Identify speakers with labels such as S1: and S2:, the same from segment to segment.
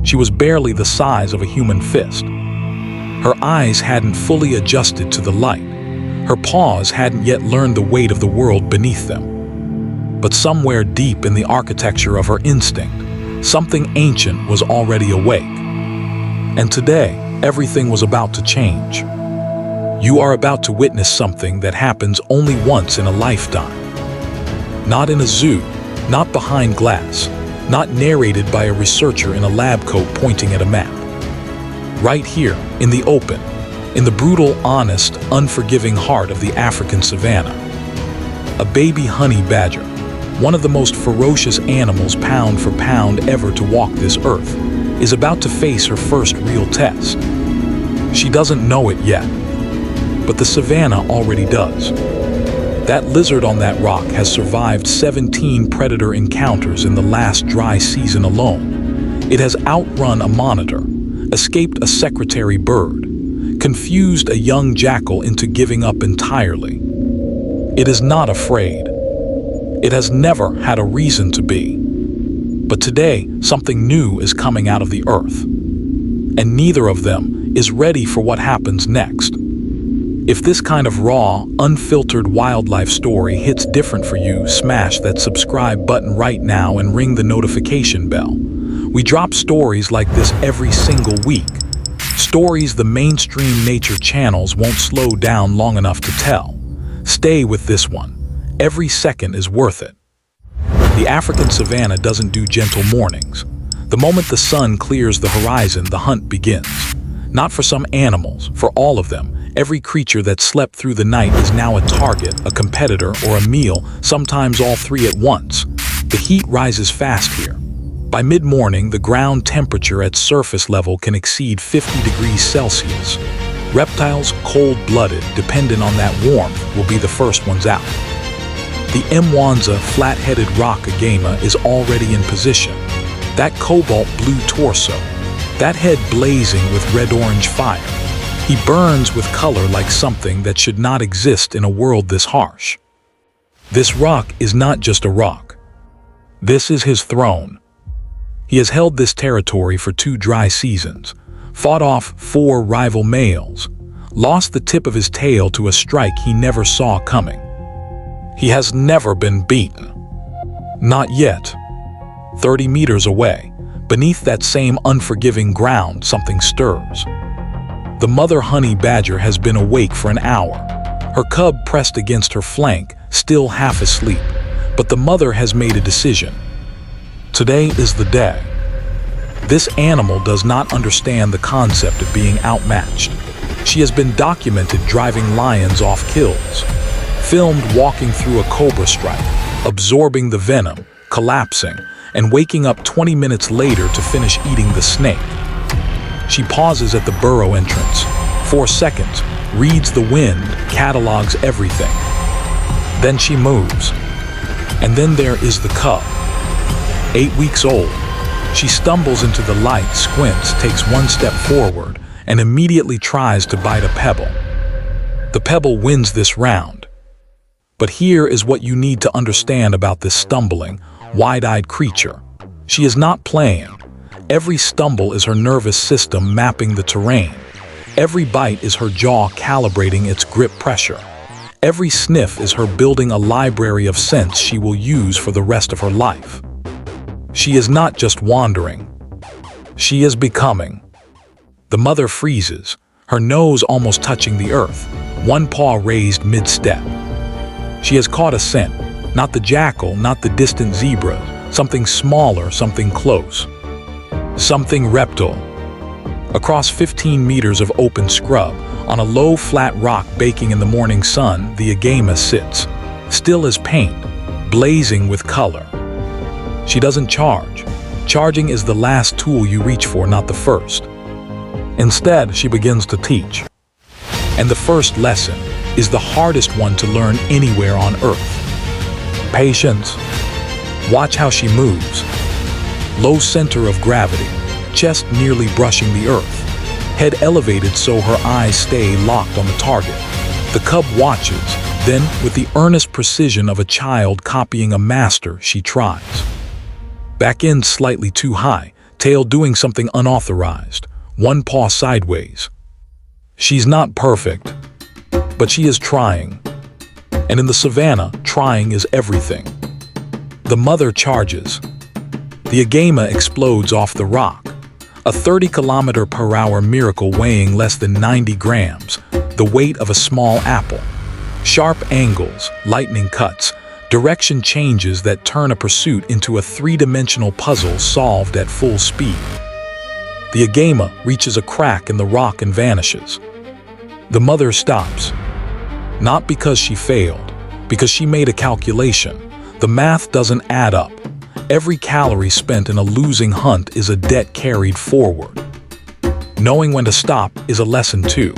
S1: She was barely the size of a human fist. Her eyes hadn't fully adjusted to the light. Her paws hadn't yet learned the weight of the world beneath them. But somewhere deep in the architecture of her instinct, something ancient was already awake. And today, everything was about to change. You are about to witness something that happens only once in a lifetime. Not in a zoo, not behind glass, not narrated by a researcher in a lab coat pointing at a map. Right here, in the open, in the brutal, honest, unforgiving heart of the African savanna. A baby honey badger, one of the most ferocious animals pound for pound ever to walk this earth, is about to face her first real test. She doesn't know it yet, but the savanna already does. That lizard on that rock has survived 17 predator encounters in the last dry season alone. It has outrun a monitor, escaped a secretary bird, confused a young jackal into giving up entirely. It is not afraid. It has never had a reason to be. But today, something new is coming out of the earth, and neither of them is ready for what happens next. If this kind of raw, unfiltered wildlife story hits different for you, smash that subscribe button right now and ring the notification bell. We drop stories like this every single week. Stories the mainstream nature channels won't slow down long enough to tell. Stay with this one. Every second is worth it. The African savanna doesn't do gentle mornings. The moment the sun clears the horizon, the hunt begins. Not for some animals, for all of them. Every creature that slept through the night is now a target, a competitor, or a meal, sometimes all three at once. The heat rises fast here. By mid-morning, the ground temperature at surface level can exceed 50 degrees Celsius. Reptiles, cold-blooded, dependent on that warmth, will be the first ones out. The Mwanza flat-headed rock Agama is already in position. That cobalt blue torso, that head blazing with red-orange fire. He burns with color like something that should not exist in a world this harsh. This rock is not just a rock. This is his throne. He has held this territory for 2 dry seasons, fought off 4 rival males, lost the tip of his tail to a strike he never saw coming. He has never been beaten. Not yet. 30 meters away, beneath that same unforgiving ground, something stirs. The mother honey badger has been awake for an hour, her cub pressed against her flank, still half asleep, but the mother has made a decision. Today is the day. This animal does not understand the concept of being outmatched. She has been documented driving lions off kills, filmed walking through a cobra strike, absorbing the venom, collapsing, and waking up 20 minutes later to finish eating the snake. She pauses at the burrow entrance, 4 seconds, reads the wind, catalogs everything. Then she moves. And then there is the cub. 8 weeks old. She stumbles into the light, squints, takes 1 step forward, and immediately tries to bite a pebble. The pebble wins this round. But here is what you need to understand about this stumbling, wide-eyed creature. She is not playing. Every stumble is her nervous system mapping the terrain. Every bite is her jaw calibrating its grip pressure. Every sniff is her building a library of scents she will use for the rest of her life. She is not just wandering. She is becoming. The mother freezes, her nose almost touching the earth, 1 paw raised mid-step. She has caught a scent, not the jackal, not the distant zebra, something smaller, something close. Something reptile. Across 15 meters of open scrub, on a low, flat rock baking in the morning sun, the Agama sits, still as paint, blazing with color. She doesn't charge. Charging is the last tool you reach for, not the first. Instead, she begins to teach. And the first lesson is the hardest one to learn anywhere on Earth. Patience. Watch how she moves. Low center of gravity, chest nearly brushing the earth, head elevated so her eyes stay locked on the target. The cub watches, then, with the earnest precision of a child copying a master, she tries. Back end slightly too high, tail doing something unauthorized, one paw sideways. She's not perfect, but she is trying. And in the savannah, trying is everything. The mother charges. The Agama explodes off the rock, a 30-kilometer-per-hour miracle weighing less than 90 grams, the weight of a small apple. Sharp angles, lightning cuts, direction changes that turn a pursuit into a three-dimensional puzzle solved at full speed. The Agama reaches a crack in the rock and vanishes. The mother stops. Not because she failed, because she made a calculation. The math doesn't add up. Every calorie spent in a losing hunt is a debt carried forward. Knowing when to stop is a lesson too.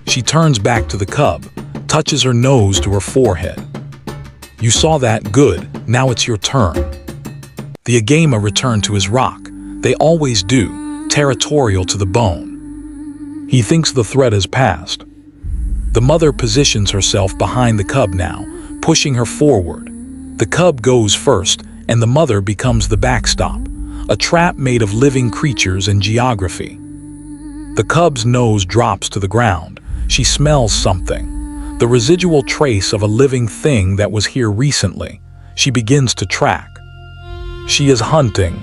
S1: She turns back to the cub, touches her nose to her forehead. You saw that, good, now it's your turn. The Agama returned to his rock. They always do, territorial to the bone. He thinks the threat has passed. The mother positions herself behind the cub now, pushing her forward. The cub goes first, and the mother becomes the backstop, a trap made of living creatures and geography. The cub's nose drops to the ground. She smells something, the residual trace of a living thing that was here recently. She begins to track. She is hunting,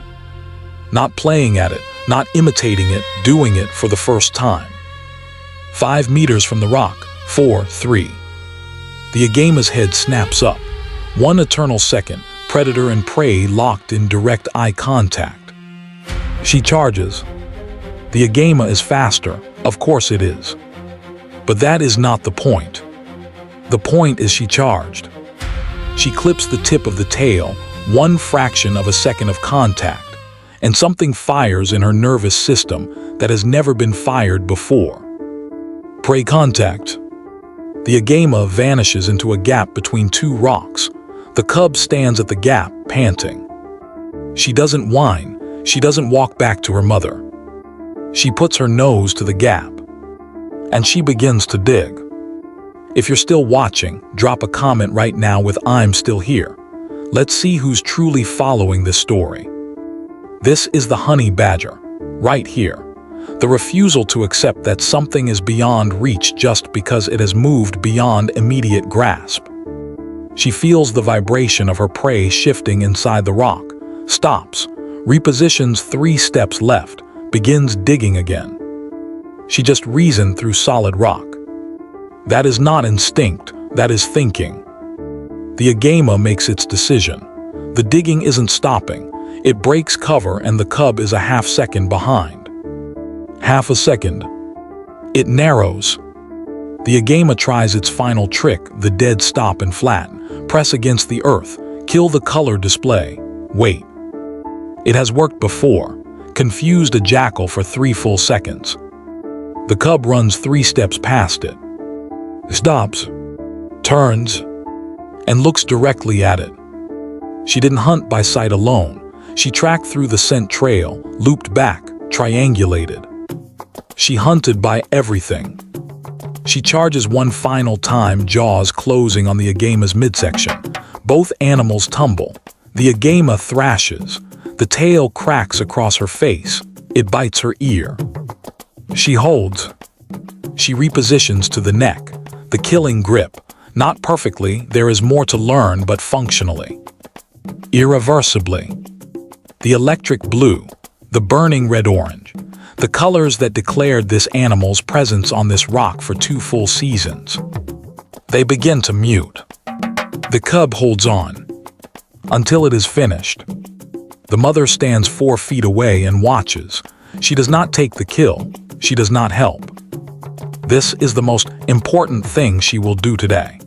S1: not playing at it, not imitating it, doing it for the first time. 5 meters from the rock, 4, 3. The Agama's head snaps up. One eternal second, predator and prey locked in direct eye contact. She charges. The Agama is faster, of course it is. But that is not the point. The point is she charged. She clips the tip of the tail, one fraction of a second of contact, and something fires in her nervous system that has never been fired before. Prey contact. The Agama vanishes into a gap between two rocks. The cub stands at the gap, panting. She doesn't whine. She doesn't walk back to her mother. She puts her nose to the gap, and she begins to dig. If you're still watching, drop a comment right now with "I'm still here." Let's see who's truly following this story. This is the honey badger, right here. The refusal to accept that something is beyond reach just because it has moved beyond immediate grasp. She feels the vibration of her prey shifting inside the rock, stops, repositions 3 steps left, begins digging again. She just reasoned through solid rock. That is not instinct, that is thinking. The Agama makes its decision. The digging isn't stopping. It breaks cover and the cub is a half second behind. Half a second. It narrows. The Agama tries its final trick, the dead stop and flatten. Press against the earth, kill the color display, wait. It has worked before, confused a jackal for 3 full seconds. The cub runs 3 steps past it, stops, turns, and looks directly at it. She didn't hunt by sight alone. She tracked through the scent trail, looped back, triangulated. She hunted by everything. She charges one final time, jaws closing on the Agama's midsection. Both animals tumble. The Agama thrashes. The tail cracks across her face. It bites her ear. She holds. She repositions to the neck. The killing grip. Not perfectly, there is more to learn, but functionally. Irreversibly. The electric blue. The burning red-orange. The colors that declared this animal's presence on this rock for 2 full seasons. They begin to mute. The cub holds on until it is finished. The mother stands 4 feet away and watches. She does not take the kill. She does not help. This is the most important thing she will do today.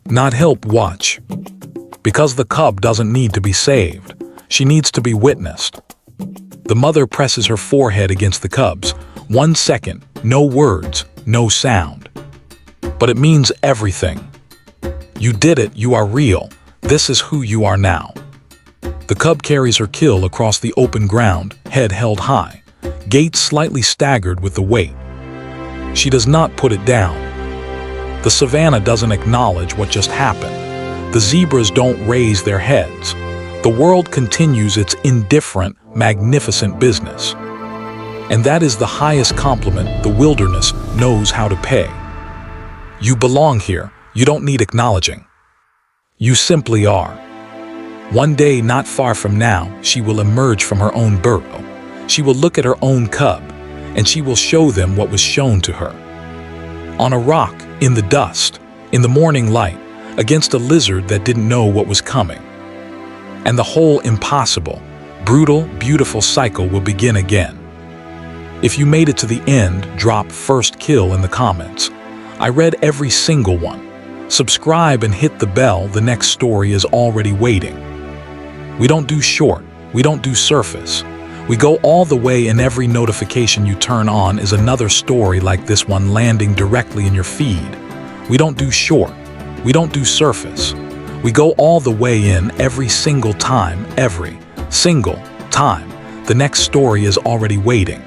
S1: Not help, watch. Because the cub doesn't need to be saved. She needs to be witnessed. The mother presses her forehead against the cub's. 1 second, no words, no sound. But it means everything. You did it, you are real. This is who you are now. The cub carries her kill across the open ground, head held high, gait slightly staggered with the weight. She does not put it down. The savannah doesn't acknowledge what just happened. The zebras don't raise their heads. The world continues its indifferent, magnificent business. And that is the highest compliment the wilderness knows how to pay. You belong here. You don't need acknowledging. You simply are. One day, not far from now, she will emerge from her own burrow. She will look at her own cub, and she will show them what was shown to her. On a rock, in the dust, in the morning light, against a lizard that didn't know what was coming. And the whole impossible, brutal, beautiful cycle will begin again. If you made it to the end, drop first kill in the comments. I read every single one. Subscribe and hit the bell, the next story is already waiting. We don't do short, we don't do surface. We go all the way, and every notification you turn on is another story like this one landing directly in your feed. We don't do short, we don't do surface. We go all the way in every single time, every single time. The next story is already waiting.